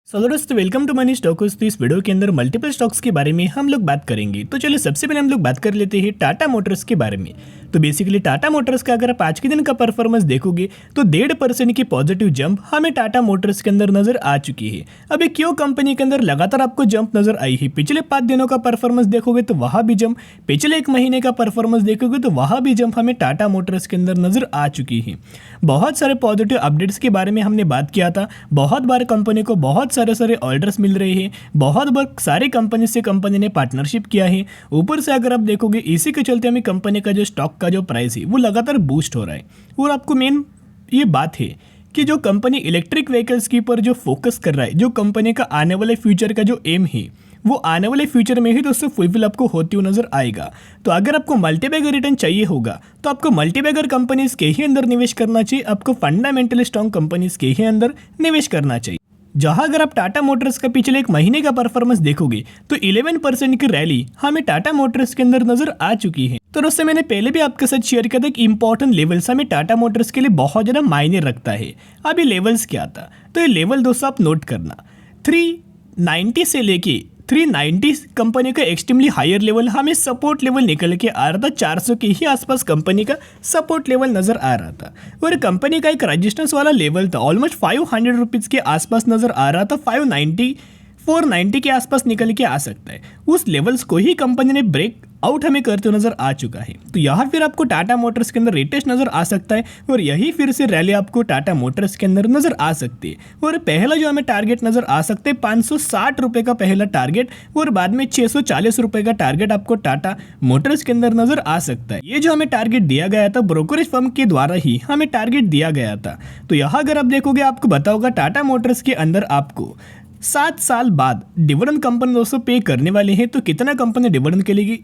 दोस्तों welcome to money stocks. तो इस वीडियो के अंदर मल्टीपल स्टॉक्स के बारे में हम लोग बात करेंगे। तो चलिए सबसे पहले हम लोग बात कर लेते हैं टाटा मोटर्स के बारे में। तो बेसिकली टाटा मोटर्स का अगर आप आज के दिन का परफॉर्मेंस देखोगे तो 1.5% की पॉजिटिव जंप हमें टाटा मोटर्स के अंदर नजर आ चुकी है। अभी क्यों कंपनी के अंदर लगातार आपको जंप नजर आई है? पिछले 5 दिनों का परफॉर्मेंस देखोगे तो वहां भी जंप, पिछले 1 महीने का परफॉर्मेंस देखोगे तो वहां भी जंप हमें टाटा मोटर्स के अंदर नजर आ चुकी है। बहुत सारे पॉजिटिव अपडेट्स के बारे में हमने बात किया था। बहुत बार कंपनी को बहुत सारे ऑर्डर्स मिल रहे हैं, बहुत बार सारी कंपनी से कंपनी ने पार्टनरशिप किया है। ऊपर से अगर आप देखोगे इसी के चलते हमें कंपनी का जो स्टॉक का जो प्राइस है वो लगातार बूस्ट हो रहा है। और आपको मेन ये बात है कि जो कंपनी इलेक्ट्रिक व्हीकल्स के ऊपर जो फोकस कर रहा है, जो कंपनी का आने वाले फ्यूचर का जो एम है वो आने वाले फ्यूचर में ही दोस्तों फुलफिल आपको होती हुई नजर आएगा। तो अगर आपको मल्टीबैगर रिटर्न चाहिए होगा तो आपको मल्टीबैगर कंपनीज के ही अंदर निवेश करना चाहिए, आपको फंडामेंटली स्ट्रॉन्ग कंपनीज के ही अंदर निवेश करना चाहिए। जहां अगर आप टाटा मोटर्स का पिछले 1 महीने का परफॉर्मेंस देखोगे तो 11% की रैली हमें टाटा मोटर्स के अंदर नजर आ चुकी है। तो दोस्तों मैंने पहले भी आपके साथ शेयर किया था कि इंपॉर्टेंट लेवल्स हमें टाटा मोटर्स के लिए बहुत ज्यादा मायने रखता है। अब ये लेवल्स क्या था? तो ये लेवल दोस्तों आप नोट करना, 390 से लेके 390 कंपनी का एक्सट्रीमली हायर लेवल हमें सपोर्ट लेवल निकल के आ रहा था। 400 के ही आसपास कंपनी का सपोर्ट लेवल नजर आ रहा था और कंपनी का एक रजिस्टेंस वाला लेवल था ऑलमोस्ट 500 रुपीज़ के आसपास नजर आ रहा था। 590 490 के आसपास निकल के आ सकता है। उस लेवल्स को ही कंपनी ने ब्रेक आउट हमें करते हुए नजर आ चुका है। तो यहाँ फिर आपको टाटा मोटर्स के अंदर रिटेस्ट नजर आ सकता है और यही फिर से रैली आपको टाटा मोटर्स के अंदर नजर आ सकती है। और पहला जो हमें टारगेट नजर आ सकते हैं 560 रुपए का पहला टारगेट और बाद में 640 रुपए का टारगेट आपको टाटा मोटर्स के अंदर नजर आ सकता है। ये जो हमें टारगेट दिया गया था ब्रोकरेज फर्म के द्वारा ही हमें टारगेट दिया गया था। तो यहाँ अगर आप देखोगे आपको बताओगा टाटा मोटर्स के अंदर आपको 7 साल बाद डिविडेंड कंपनी दोस्तों पे करने वाले हैं। तो कितना कंपनी डिविडेंड के लिए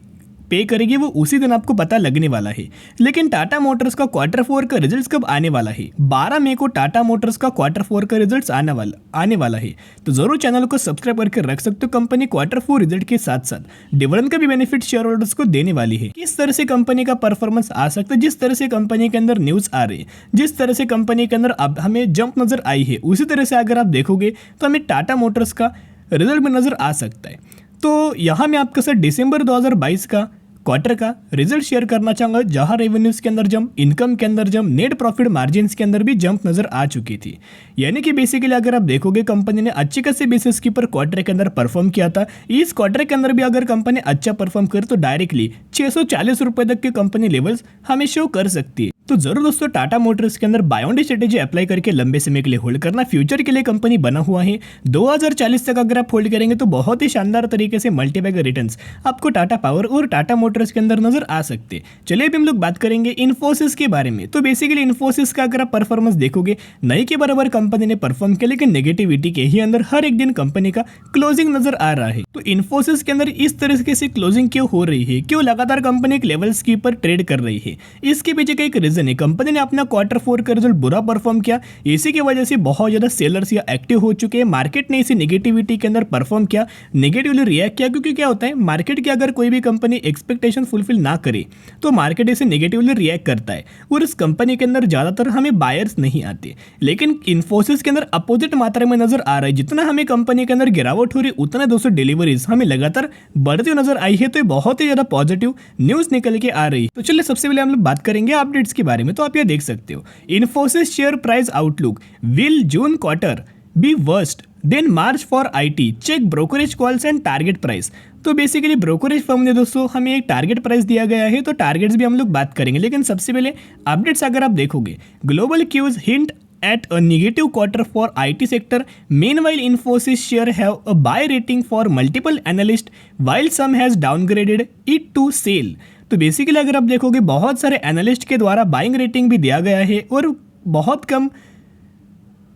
पे करेगी वो उसी दिन आपको पता लगने वाला है। लेकिन टाटा मोटर्स का Q4 का रिजल्ट्स कब आने वाला है? 12 मई को टाटा मोटर्स का Q4 का रिजल्ट्स आने वाला है। तो जरूर चैनल को सब्सक्राइब करके रख सकते हो। कंपनी Q4 रिजल्ट के साथ साथ डिविडेंड का भी बेनिफिट शेयर होल्डर्स को देने वाली है। किस तरह से कंपनी का परफॉर्मेंस आ सकता है, जिस तरह से कंपनी के अंदर न्यूज आ रही है, जिस तरह से कंपनी के अंदर अब हमें जंप नजर आई है, उसी तरह से अगर आप देखोगे तो हमें टाटा मोटर्स का रिजल्ट में नजर आ सकता है। तो यहाँ मैं आपके साथ दिसंबर 2022 का क्वार्टर का रिजल्ट शेयर करना चाहूंगा, जहां रेवेन्यूज के अंदर जंप, इनकम के अंदर जंप, नेट प्रॉफिट मार्जिन्स के अंदर भी जंप नजर आ चुकी थी। यानी कि बेसिकली अगर आप देखोगे कंपनी ने अच्छे खासे बेसिस के ऊपर क्वार्टर के अंदर परफॉर्म किया था। इस क्वार्टर के अंदर भी अगर कंपनी अच्छा परफॉर्म करे तो डायरेक्टली 640 रुपए तक के कंपनी लेवल्स हमें शो कर सकती है। तो जरूर दोस्तों टाटा मोटर्स के अंदर buy on dip strategy apply करके लंबे समय के लिए होल्ड करना। फ्यूचर के लिए कंपनी बना हुआ है। 2040 तक अगर आप होल्ड करेंगे तो बहुत ही शानदार तरीके से मल्टीबैगर रिटर्न्स आपको टाटा पावर और टाटा मोटर्स के अंदर नजर आ सकते। चलिए अभी हम लोग बात करेंगे इन्फोसिस के बारे में। तो बेसिकली इन्फोसिस का अगर आप परफॉर्मेंस देखोगे नहीं के बराबर कंपनी ने परफॉर्म किया, लेकिन नेगेटिविटी के ही अंदर हर एक दिन कंपनी का क्लोजिंग नजर आ रहा है। तो इन्फोसिस के अंदर इस तरीके से क्लोजिंग क्यों हो रही है, क्यों लगातार कंपनी एक लेवल्स के ऊपर ट्रेड कर रही है? इसके पीछे का एक रीजन है, कंपनी ने अपना Q4 का रिजल्ट बुरा परफॉर्म किया। इसी की वजह से बहुत ज्यादा सेलर्स या एक्टिव हो चुके हैं। मार्केट ने इसी नेगेटिविटी के अंदर परफॉर्म किया, नेगेटिवली रिएक्ट किया। क्योंकि क्या होता है, मार्केट की अगर कोई भी कंपनी एक्सपेक्टेशन फुलफिल ना करे तो मार्केट इसे नेगेटिवली रिएक्ट करता है और इस कंपनी के अंदर ज्यादातर हमें बायर्स नहीं आते। लेकिन इन्फोसिस के अंदर अपोजिट मात्रा में नजर आ रहा है। जितना हमें कंपनी के अंदर गिरावट हो रही उतना दोस्तों डिलीवरीज हमें लगातार बढ़ती हुई नजर आई है। तो बहुत ही ज्यादा पॉजिटिव न्यूज निकल के आ रही है। तो चलिए सबसे पहले हम लोग बात करेंगे अपडेट्स के बारे में। तो आप ये देख सकते हो Infosys share price outlook, will June quarter be worst than March for IT, check brokerage calls and target price. तो बेसिकली ब्रोकरेज फर्म ने दोस्तों हमें एक टारगेट प्राइस दिया गया है। तो टारगेट्स भी हम लोग बात करेंगे, लेकिन सबसे पहले अपडेट्स अगर आप देखोगे global cues hint at a negative quarter for IT sector. Meanwhile, Infosys share have a buy rating for multiple analysts, while some has downgraded it to sell. तो बेसिकली अगर आप देखोगे बहुत सारे एनालिस्ट के द्वारा बाइंग रेटिंग भी दिया गया है और बहुत कम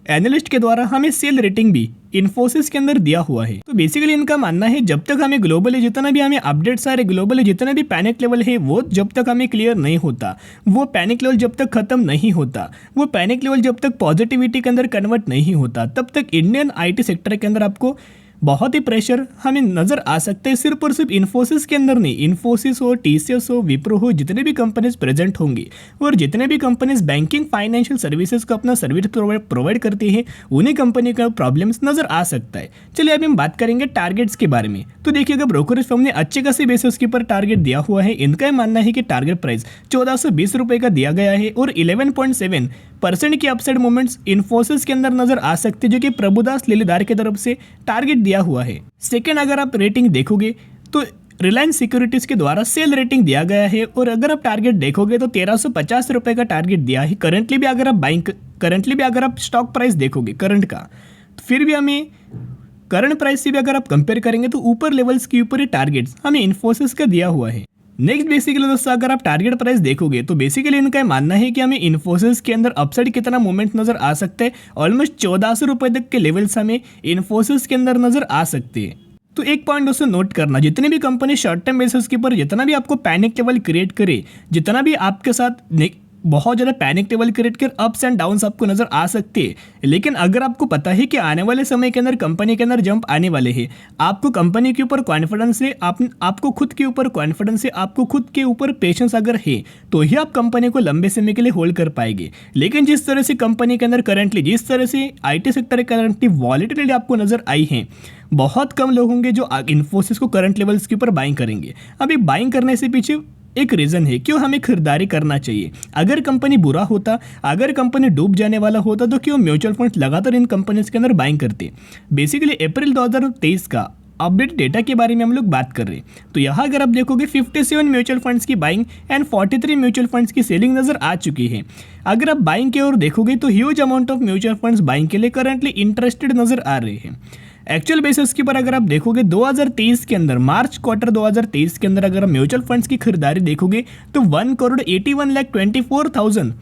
एनालिस्ट के द्वारा हमें सेल रेटिंग भी इन्फोसिस के अंदर दिया हुआ है। तो बेसिकली इनका मानना है जब तक हमें ग्लोबली जितना भी हमें अपडेट्स आ रहे, ग्लोबली जितना भी पैनिक लेवल है वो जब तक हमें क्लियर नहीं होता, वो पैनिक लेवल जब तक खत्म नहीं होता, वो पैनिक लेवल जब तक पॉजिटिविटी के अंदर कन्वर्ट नहीं होता, तब तक इंडियन IT सेक्टर के अंदर आपको बहुत ही प्रेशर हमें नजर आ सकता है सिर्फ और सिर्फ इन्फोसिस के अंदर नहीं, इन्फोसिस हो, टीसीएस हो, विप्रो हो, जितने भी कंपनीज प्रेजेंट होंगी और जितने भी कंपनीज बैंकिंग फाइनेंशियल सर्विसेज को अपना सर्विस प्रोवाइड करती है उन्हीं कंपनी का प्रॉब्लम्स नजर आ सकता है। चलिए अभी हम बात करेंगे टारगेट्स के बारे में। तो देखिएगा ब्रोकरेज फर्म ने अच्छे खासी बेसिस के ऊपर टारगेट दिया हुआ है। इनका यह मानना है कि टारगेट प्राइस 1420 रुपए का दिया गया है और 11.7% की अपसाइड मूवमेंट्स इन्फोसिस के अंदर नजर आ सकते हैं, जो कि प्रभुदास लिलीदार की तरफ से टारगेट दिया हुआ है। सेकेंड, अगर आप रेटिंग देखोगे तो रिलायंस सिक्योरिटीज के द्वारा सेल रेटिंग दिया गया है और अगर आप टारगेट देखोगे तो 1350 रुपए का टारगेट दिया है। करंटली भी अगर आप स्टॉक प्राइस देखोगे करंट का, तो फिर भी हमें करंट प्राइस से भी अगर आप कंपेयर करेंगे तो ऊपर लेवल्स के ऊपर ही टारगेट्स हमें इन्फोसिस का दिया हुआ है। नेक्स्ट बेसिकली दोस्तों अगर आप टारगेट प्राइस देखोगे तो बेसिकली इनका मानना है कि हमें इन्फोसिस के अंदर अपसाइड कितना मूवमेंट नजर आ सकता है। ऑलमोस्ट 1400 रुपए तक के लेवल्स हमें इन्फोसिस के अंदर नजर आ सकते हैं। तो एक पॉइंट दोस्तों नोट करना, जितनी भी कंपनी शॉर्ट टर्म बेसिस के ऊपर जितना भी आपको पैनिक लेवल क्रिएट करे, जितना भी आपके साथ बहुत ज़्यादा पैनिक लेवल क्रिएट कर अप्स एंड डाउन्स आपको नजर आ सकते हैं, लेकिन अगर आपको पता है कि आने वाले समय के अंदर कंपनी के अंदर जंप आने वाले हैं, आपको कंपनी के ऊपर कॉन्फिडेंस है, आपको खुद के ऊपर कॉन्फिडेंस है, आपको खुद के ऊपर पेशेंस अगर है तो ही आप कंपनी को लंबे समय के लिए होल्ड कर पाएंगे। लेकिन जिस तरह से कंपनी के अंदर करंटली, जिस तरह से आईटी सेक्टर करंटली वॉलेटिलिटी आपको नजर आई है, बहुत कम लोग होंगे जो इन्फोसिस को करंट लेवल्स के ऊपर बाइंग करेंगे। अभी बाइंग करने से पीछे एक रीजन है क्यों हमें खरीदारी करना चाहिए। अगर कंपनी बुरा होता, अगर कंपनी डूब जाने वाला होता तो क्यों म्यूचुअल फंड लगातार इन कंपनीज के अंदर बाइंग करते। बेसिकली अप्रैल 2023 का अपडेट डेटा के बारे में हम लोग बात कर रहे हैं। तो यहाँ अगर आप देखोगे 57 म्यूचुअल फंड्स की बाइंग एंड 43 म्यूचुअल फंड्स की सेलिंग नजर आ चुकी है। अगर आप बाइंग की ओर देखोगे तो huge amount of mutual funds buying के लिए करंटली इंटरेस्टेड नजर आ रहे हैं। एक्चुअल बेसिस के पर अगर आप देखोगे 2023 के अंदर, मार्च क्वार्टर 2023 के अंदर अगर आप म्यूचुअल फंड्स की खरीदारी देखोगे तो 1,81,24,000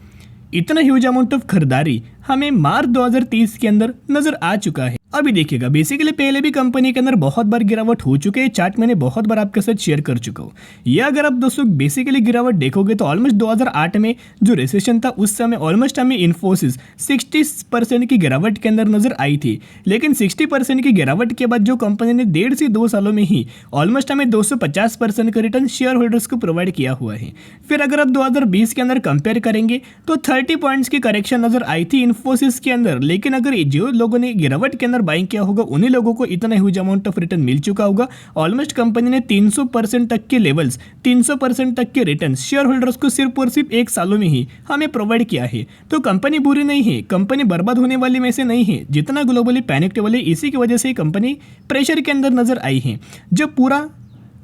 इतना ह्यूज अमाउंट ऑफ खरीदारी हमें मार्च 2023 के अंदर नजर आ चुका है। अभी देखिएगा बेसिकली पहले भी कंपनी के अंदर बहुत बार गिरावट हो चुके हैं, चार्ट मैंने बहुत बार आपके साथ शेयर कर चुका हूँ। ये अगर आप दोस्तों बेसिकली गिरावट देखोगे तो ऑलमोस्ट 2008 में जो रिसेशन था उस समय ऑलमोस्ट हमें इन्फोसिस 60% की गिरावट के अंदर नजर आई थी। लेकिन 60% की गिरावट के बाद जो कंपनी ने 1.5 से 2 सालों में ही ऑलमोस्ट हमें 250% का रिटर्न शेयर होल्डर्स को प्रोवाइड किया हुआ है। फिर अगर आप 2020 के अंदर कंपेयर करेंगे तो 30 पॉइंट्स की करेक्शन नजर आई थी इन्फोसिस के अंदर। लेकिन अगर जो लोगों ने गिरावट के अंदर बाइंग किया होगा उन्हीं लोगों को इतना ह्यूज अमाउंट ऑफ रिटर्न मिल चुका होगा। ऑलमोस्ट कंपनी ने 300% तक के लेवल्स, 300% तक के रिटर्न शेयर होल्डर्स को सिर्फ और सिर्फ 1 सालों में ही हमें प्रोवाइड किया है। तो कंपनी बुरी नहीं है, कंपनी बर्बाद होने वाली में से नहीं है। जितना ग्लोबली पैनिक लेवल है इसी की वजह से कंपनी प्रेशर के अंदर नजर आई है। जब पूरा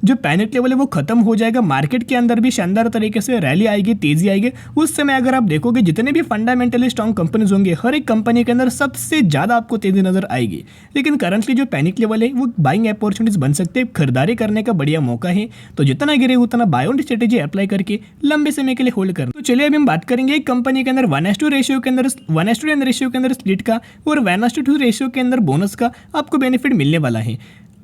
जो पैनिक लेवल है वो खत्म हो जाएगा, मार्केट के अंदर भी शानदार तरीके से रैली आएगी, तेजी आएगी। उस समय अगर आप देखोगे जितने भी फंडामेंटली स्ट्रॉन्ग कंपनीज होंगे हर एक कंपनी के अंदर सबसे ज्यादा आपको तेजी नजर आएगी। लेकिन करंटली जो पैनिक लेवल है वो बाइंग अपॉर्चुनिटीज बन सकते हैं, खरीदारी करने का बढ़िया मौका है। तो जितना गिरे उतना बाय ऑन स्ट्रेटेजी अप्लाई करके लंबे समय के लिए होल्ड करना। तो चलिए अभी हम बात करेंगे एक कंपनी के अंदर 1:1 रेशियो के अंदर, 1:1 रेशियो के अंदर स्प्लिट का और 1:2 रेशियो के अंदर बोनस का आपको बेनिफिट मिलने वाला है।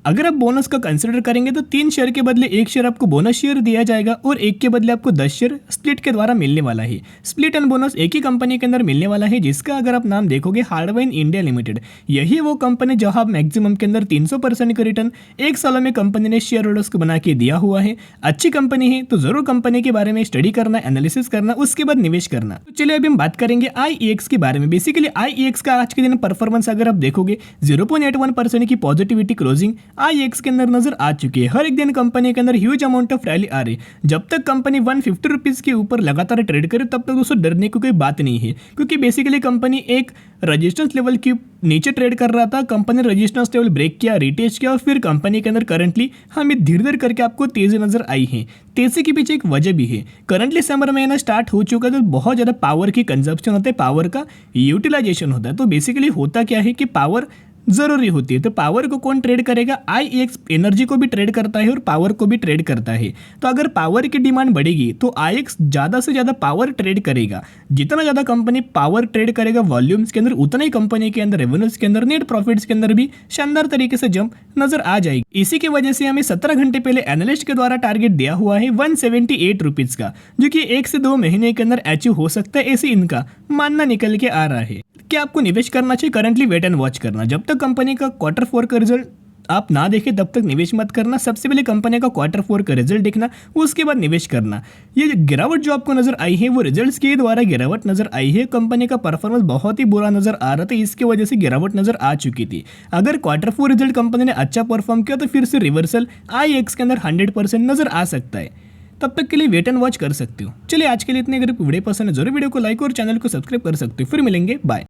अगर आप बोनस का कंसिडर करेंगे तो 3 शेयर के बदले 1 शेयर आपको बोनस शेयर दिया जाएगा और 1 के बदले आपको 10 शेयर स्प्लिट के द्वारा मिलने वाला है। स्प्लिट एंड बोनस एक ही कंपनी के अंदर मिलने वाला है, जिसका अगर आप नाम देखोगे हार्डवेयर इंडिया लिमिटेड। यही वो कंपनी जहां मैक्सिमम के अंदर 300% का रिटर्न 1 सालों में कंपनी ने शेयर होल्डर्स को बना के दिया हुआ है। अच्छी कंपनी है तो जरूर कंपनी के बारे में स्टडी करना, एनालिसिस करना, उसके बाद निवेश करना। तो चलिए अभी हम बात करेंगे IEX के बारे में। बेसिकली IEX का आज के दिन परफॉर्मेंस अगर आप देखोगे 0.81% की पॉजिटिविटी क्लोजिंग IEX के अंदर नजर आ चुकी है। हर एक दिन कंपनी के अंदर ह्यूज अमाउंट ऑफ रैली आ रही है। जब तक कंपनी 150 रुपीज के ऊपर लगातार ट्रेड करे तब तक दोस्तों डरने की कोई बात नहीं है, क्योंकि बेसिकली कंपनी एक रेजिस्टेंस लेवल के नीचे ट्रेड कर रहा था। कंपनी रेजिस्टेंस लेवल ब्रेक किया, रिटेस्ट किया और फिर कंपनी के अंदर करंटली हमें धीरे धीरे करके आपको तेजी नजर आई है। तेजी के पीछे एक वजह भी है। करंटली समर महीना स्टार्ट हो चुका है तो बहुत ज़्यादा पावर की कंजप्शन होता है, पावर का यूटिलाइजेशन होता है। तो बेसिकली होता क्या है कि पावर जरूरी होती है। तो पावर को कौन ट्रेड करेगा? IEX एनर्जी को भी ट्रेड करता है और पावर को भी ट्रेड करता है। तो अगर पावर की डिमांड बढ़ेगी तो IEX ज़्यादा से ज़्यादा पावर ट्रेड करेगा। जितना ज़्यादा कंपनी पावर ट्रेड करेगा वॉल्यूम्स के अंदर, उतना ही कंपनी के अंदर रेवेन्यूज के अंदर, नेट प्रॉफिट्स के अंदर भी शानदार तरीके से जंप नजर आ जाएगी। इसी की वजह से हमें 17 घंटे पहले एनालिस्ट के द्वारा टारगेट दिया हुआ है 178 रुपीज़ का, जो कि 1 से 2 महीने के अंदर अचीव हो सकता है, ऐसे इनका मानना निकल के आ रहा है। क्या आपको निवेश करना चाहिए? करंटली वेट एंड वॉच करना। जब तक कंपनी का Q4 का रिजल्ट आप ना देखें तब तक निवेश मत करना। सबसे पहले कंपनी का Q4 का रिजल्ट देखना, उसके बाद निवेश करना। ये गिरावट जो आपको नजर आई है वो रिजल्ट्स के द्वारा गिरावट नजर आई है। कंपनी का परफॉर्मेंस बहुत ही बुरा नजर आ रहा था, इसकी वजह से गिरावट नजर आ चुकी थी। अगर Q4 रिजल्ट कंपनी ने अच्छा परफॉर्म किया तो फिर से रिवर्सल IEX के अंदर 100% नजर आ सकता है। तब तक के लिए वेट एंड वॉच कर सकते हो। चलिए आज के लिए इतने। अगर वीडियो पसंद है जरूर वीडियो को लाइक और चैनल को सब्सक्राइब कर सकते हो। फिर मिलेंगे, बाय।